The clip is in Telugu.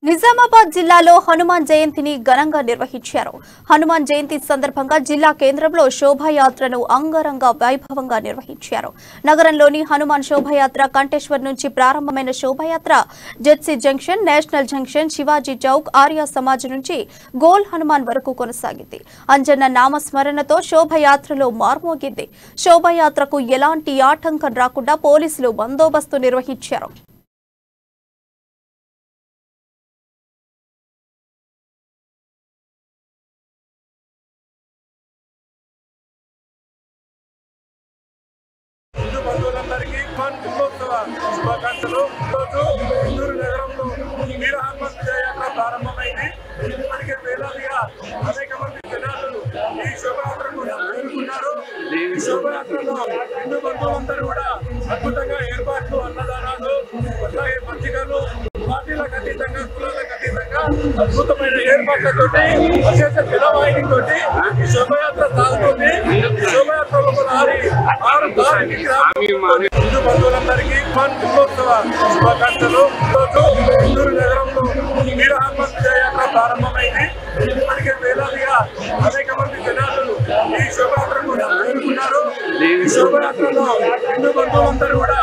నిజామాబాద్ జిల్లాలో హనుమాన్ జయంతిని ఘనంగా నిర్వహించారు. హనుమాన్ జయంతి సందర్భంగా జిల్లా కేంద్రంలో శోభాయాత్రను అంగరంగ వైభవంగా నిర్వహించారు. నగరంలోని హనుమాన్ శోభాయాత్ర కంటేశ్వర్ నుంచి ప్రారంభమైన శోభాయాత్ర ZC junction, national junction, Shivaji Chowk, Arya Samaj నుంచి గోల్ హనుమాన్ వరకు కొనసాగింది. అంజన్న నామస్మరణతో శోభాయాత్రలో మార్మోగింది. శోభాయాత్రకు ఎలాంటి ఆటంకం రాకుండా పోలీసులు బందోబస్తు నిర్వహించారు. హిందూ బంధువులందరికీ దినోత్సవ శుభాకాంక్షలు. ఈరోజు ఇందూరు నగరంలో వీర హనుమాన్ విజయయాత్ర ప్రారంభమైంది. ఇప్పటికే వేలాదిగా అనేక మంది జనాలు ఈ శోభయాత్రకు చేరుకున్నారు. ఈ శోభయాత్రలో హిందూ బంధువులందరూ కూడా అద్భుతంగా ఏర్పాట్లు, అన్నదానాలు, అలాగే పత్రికలు, పార్టీలకు అతీతంగా, కులాలకు అతీతంగా అద్భుతమైన ఏర్పాట్లతోటి, విశేష జనవాహినితోటి ఈ శోభయాత్ర సాగుతుంది. శోభయాత్రలో హిందూ బంధువులందరికీ దినోత్సవ శుభాకాంక్షలు. ఈరోజు ఇందూరు నగరంలో వీర హనుమాన్ విజయయాత్ర ప్రారంభమైంది. ఇప్పటికే వేలాదిగా అనేక మంది జనాలు ఈ శోభయాత్రకు చేరుకున్నారు. ఈ శోభయాత్రలో హిందూ బంధువులందరూ కూడా